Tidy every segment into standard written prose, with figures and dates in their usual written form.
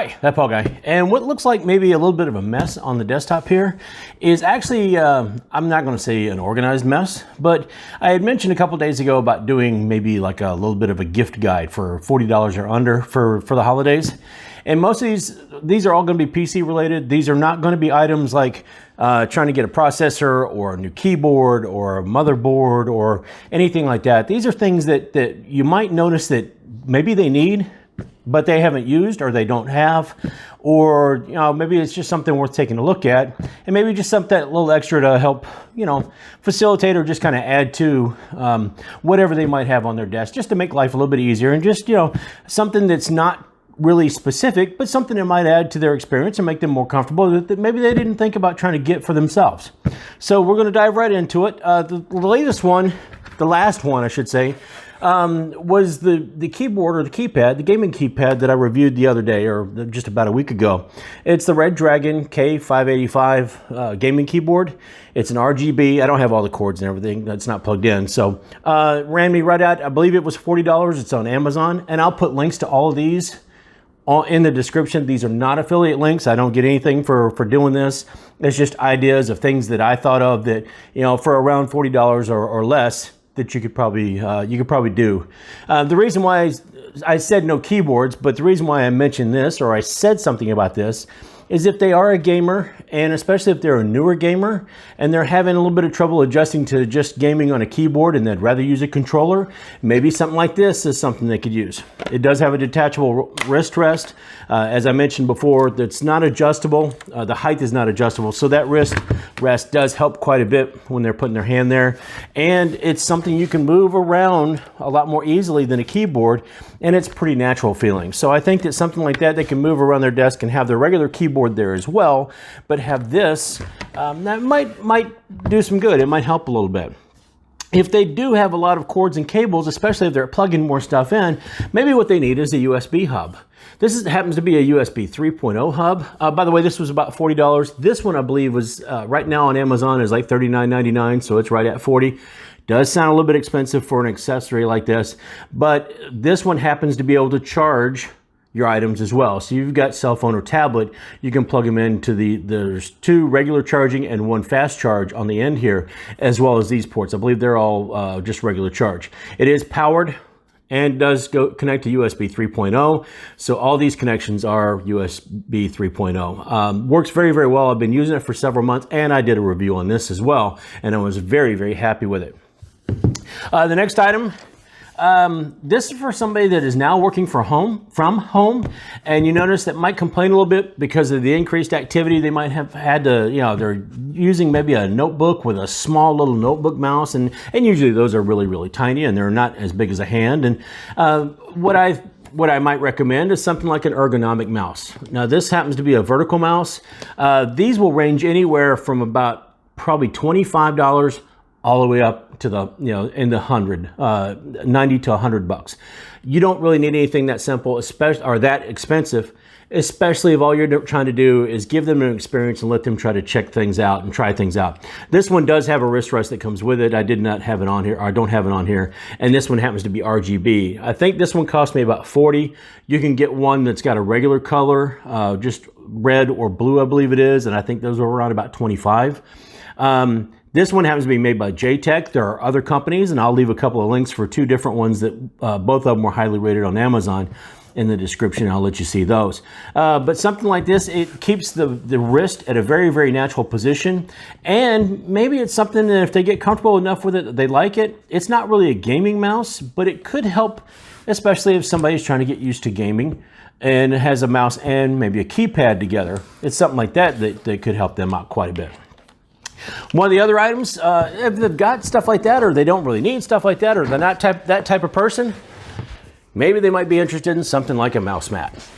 Hi, ThatPaulGuy. And what looks like maybe a little bit of a mess on the desktop here is actually, I'm not going to say an organized mess, but I had mentioned a couple days ago about doing maybe like a little bit of a gift guide for $40 or under for the holidays. And most of these are all going to be PC related. These are not going to be items like trying to get a processor or a new keyboard or a motherboard or anything like that. These are things that you might notice that maybe they need, but they haven't used or they don't have, or maybe it's just something worth taking a look at, and maybe just something a little extra to help facilitate or just kind of add to whatever they might have on their desk, just to make life a little bit easier, and just something that's not really specific, but something that might add to their experience and make them more comfortable that maybe they didn't think about trying to get for themselves. So we're going to dive right into it. The latest one, the last one I should say, was the keyboard or the keypad, the gaming keypad that I reviewed the other day or just about a week ago. It's the Redragon K585 Gaming keyboard. It's an RGB. I don't have all the cords and everything. That's not plugged in. So ran me right out. I believe it was $40. It's on Amazon, and I'll put links to all of these in the description. These are not affiliate links. I don't get anything for doing this. It's just ideas of things that I thought of that for around $40 or less that you could probably do. The reason why I said no keyboards, but the reason why I mentioned this or I said something about this is if they are a gamer, and especially if they're a newer gamer and they're having a little bit of trouble adjusting to just gaming on a keyboard and they'd rather use a controller, maybe something like this is something they could use. It does have a detachable wrist rest. As I mentioned before, that's not adjustable. The height is not adjustable, so that wrist rest does help quite a bit when they're putting their hand there. And it's something you can move around a lot more easily than a keyboard, and it's pretty natural feeling. So I think that something like that, they can move around their desk and have their regular keyboard there as well, but have this, that might do some good. It might help a little bit. If they do have a lot of cords and cables, especially if they're plugging more stuff in, maybe what they need is a USB hub. This happens to be a USB 3.0 hub. By the way, this was about $40. This one, I believe, was right now on Amazon is like $39.99, so it's right at $40. Does sound a little bit expensive for an accessory like this, but this one happens to be able to charge your items as well. So you've got cell phone or tablet, you can plug them into there's two regular charging and one fast charge on the end here, as well as these ports. I believe they're all just regular charge. It is powered and does connect to USB 3.0. So all these connections are USB 3.0. Works very, very well. I've been using it for several months, and I did a review on this as well, and I was very, very happy with it. The next item, this is for somebody that is now working from home, and you notice that might complain a little bit because of the increased activity. They might have had to, they're using maybe a notebook with a small little notebook mouse, and usually those are really, really tiny and they're not as big as a hand. And what I might recommend is something like an ergonomic mouse. Now this happens to be a vertical mouse. These will range anywhere from about probably $25 all the way up to the, in the 90 to $100. You don't really need anything that simple, especially, or that expensive, especially if all you're trying to do is give them an experience and let them try to check things out and try things out. This one does have a wrist rest that comes with it. I did not have it on here, or I don't have it on here. And this one happens to be RGB. I think this one cost me about $40. You can get one that's got a regular color, just red or blue, I believe it is. And I think those are around about $25. This one happens to be made by JTech. There are other companies, and I'll leave a couple of links for two different ones that both of them were highly rated on Amazon in the description. I'll let you see those. But something like this, it keeps the wrist at a very, very natural position. And maybe it's something that if they get comfortable enough with it, they like it. It's not really a gaming mouse, but it could help, especially if somebody's trying to get used to gaming and has a mouse and maybe a keypad together. It's something like that that could help them out quite a bit. One of the other items, if they've got stuff like that, or they don't really need stuff like that, or they're not that type of person, maybe they might be interested in something like a mouse mat.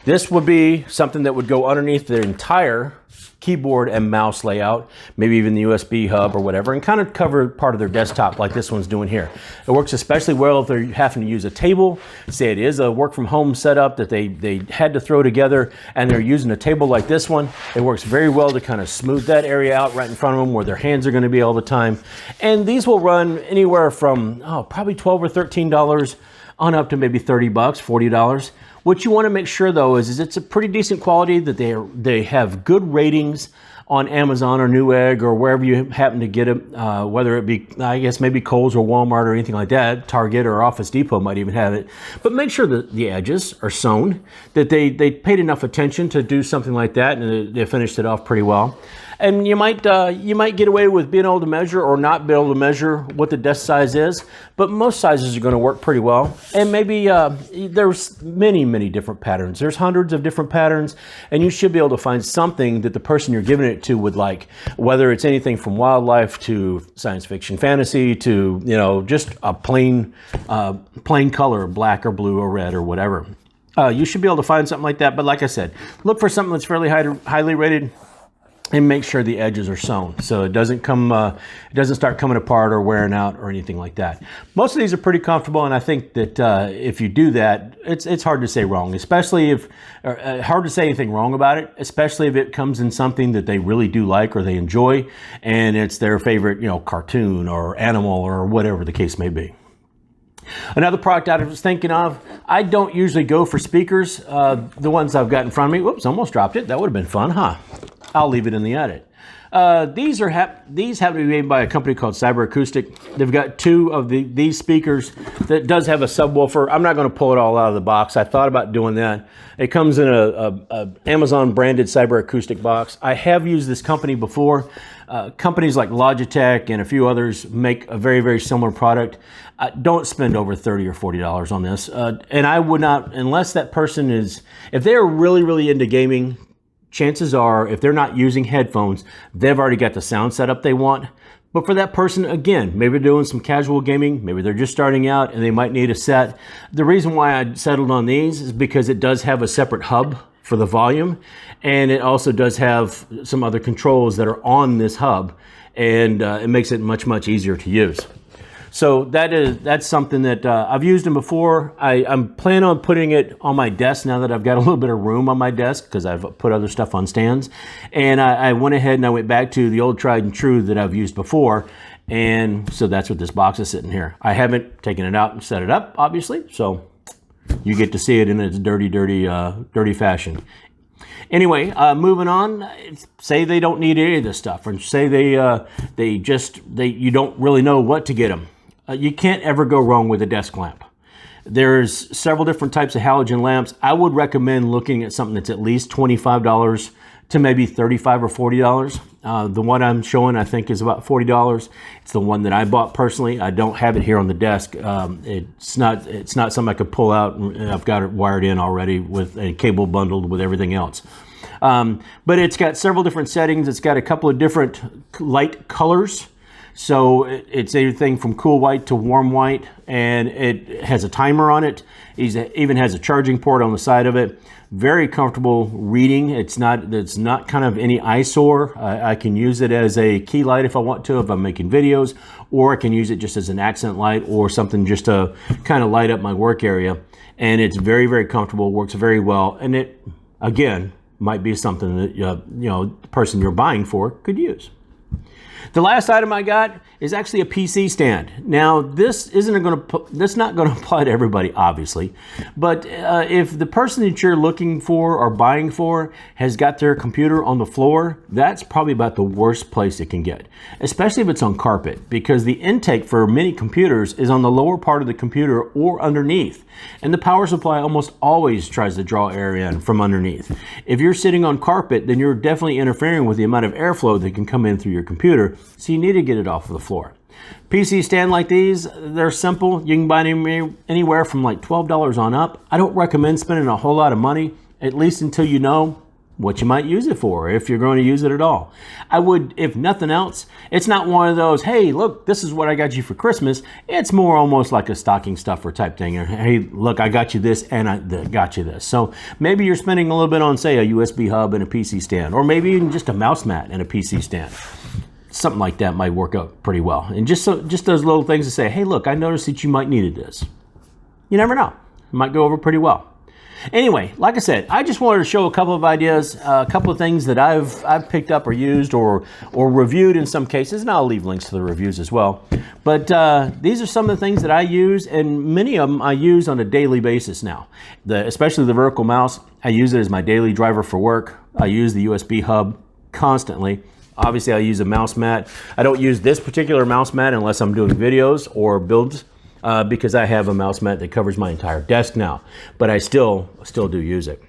This would be something that would go underneath their entire keyboard and mouse layout, maybe even the USB hub or whatever, and kind of cover part of their desktop like this one's doing here. It works especially well if they're having to use a table. Say it is a work from home setup that they had to throw together and they're using a table like this one. It works very well to kind of smooth that area out right in front of them where their hands are going to be all the time. And these will run anywhere from probably $12 or $13 on up to maybe 30 bucks, $40. What you want to make sure though is it's a pretty decent quality, that they have good ratings on Amazon or Newegg or wherever you happen to get them, whether it be, I guess, maybe Kohl's or Walmart or anything like that. Target or Office Depot might even have it. But make sure that the edges are sewn, that they paid enough attention to do something like that, and they finished it off pretty well. And you might get away with being able to measure or not be able to measure what the desk size is, but most sizes are going to work pretty well. And maybe there's many different patterns. There's hundreds of different patterns, and you should be able to find something that the person you're giving it to would like, whether it's anything from wildlife to science fiction, fantasy to, you know, just a plain color, black or blue or red or whatever. You should be able to find something like that. But like I said, look for something that's fairly highly rated. And make sure the edges are sewn so it doesn't start coming apart or wearing out or anything like that. Most of these are pretty comfortable, and I think that if you do that, it's hard to say wrong, especially if hard to say anything wrong about it, especially if it comes in something that they really do like or they enjoy, and it's their favorite, you know, cartoon or animal or whatever the case may be. Another product I was thinking of, I don't usually go for speakers. The ones I've got in front of me, whoops, almost dropped it. That would have been fun, huh? I'll leave it in the edit. These happen to be made by a company called Cyber Acoustic. They've got two of these speakers that does have a subwoofer. I'm not going to pull it all out of the box. I thought about doing that. It comes in a Amazon branded Cyber Acoustic box. I have used this company before. Companies like Logitech and a few others make a very similar product. Don't spend over $30 or $40 on this. And I would not, unless that person is, if they're really into gaming, chances are, if they're not using headphones, they've already got the sound setup they want. But for that person, again, maybe they're doing some casual gaming, maybe they're just starting out and they might need a set. The reason why I settled on these is because it does have a separate hub for the volume, and it also does have some other controls that are on this hub, and it makes it much easier to use. So that's something that I've used them before. I'm planning on putting it on my desk now that I've got a little bit of room on my desk, because I've put other stuff on stands. And I went ahead and I went back to the old tried and true that I've used before. And so that's what this box is sitting here. I haven't taken it out and set it up, obviously. So you get to see it in its dirty fashion. Anyway, moving on. Say they don't need any of this stuff, or say you don't really know what to get them. You can't ever go wrong with a desk lamp. There's several different types of halogen lamps. I would recommend looking at something that's at least $25 to maybe $35 or $40. The one I'm showing, I think, is about $40. It's the one that I bought personally. I don't have it here on the desk. It's not something I could pull out, and I've got it wired in already with a cable bundled with everything else. But it's got several different settings. It's got a couple of different light colors. So it's anything from cool white to warm white, and it has a timer on it. It even has a charging port on the side of it. Very comfortable reading. It's not kind of any eyesore. I can use it as a key light if I want to, if I'm making videos, or I can use it just as an accent light or something just to kind of light up my work area. And it's very comfortable, works very well, and it, again, might be something that the person you're buying for could use. The last item I got is actually a PC stand. Now, that's not going to apply to everybody, obviously, but if the person that you're looking for or buying for has got their computer on the floor, that's probably about the worst place it can get, especially if it's on carpet, because the intake for many computers is on the lower part of the computer or underneath, and the power supply almost always tries to draw air in from underneath. If you're sitting on carpet, then you're definitely interfering with the amount of airflow that can come in through your computer, so you need to get it off of the floor. PC stand like these, they're simple. You can buy them anywhere from like $12 on up. I don't recommend spending a whole lot of money, at least until you know what you might use it for, if you're going to use it at all. I would, if nothing else, it's not one of those, hey, look, this is what I got you for Christmas. It's more almost like a stocking stuffer type thing. Or, hey, look, I got you this and I got you this. So maybe you're spending a little bit on, say, a USB hub and a PC stand, or maybe even just a mouse mat and a PC stand. Something like that might work out pretty well. And just those little things to say, hey, look, I noticed that you might needed this. You never know. It might go over pretty well. Anyway, like I said, I just wanted to show a couple of ideas, a couple of things that I've picked up or used or reviewed in some cases, and I'll leave links to the reviews as well. But these are some of the things that I use, and many of them I use on a daily basis now. Especially the vertical mouse, I use it as my daily driver for work. I use the USB hub constantly. Obviously, I use a mouse mat. I don't use this particular mouse mat unless I'm doing videos or builds because I have a mouse mat that covers my entire desk now. But I still do use it.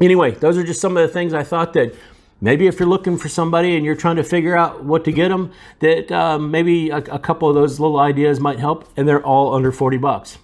Anyway, those are just some of the things I thought that maybe if you're looking for somebody and you're trying to figure out what to get them, that maybe a couple of those little ideas might help, and they're all under 40 bucks.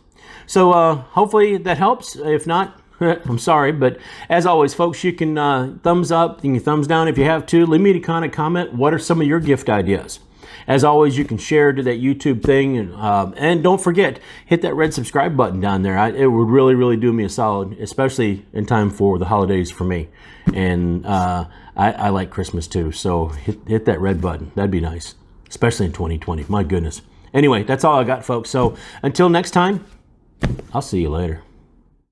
So hopefully that helps. If not, I'm sorry, but as always, folks, you can thumbs up, you can thumbs down if you have to. Leave me a kind of comment. What are some of your gift ideas? As always, you can share to that YouTube thing, and don't forget, hit that red subscribe button down there. It would really, really do me a solid, especially in time for the holidays for me. And I like Christmas too, so hit that red button. That'd be nice, especially in 2020. My goodness. Anyway, that's all I got, folks. So until next time, I'll see you later.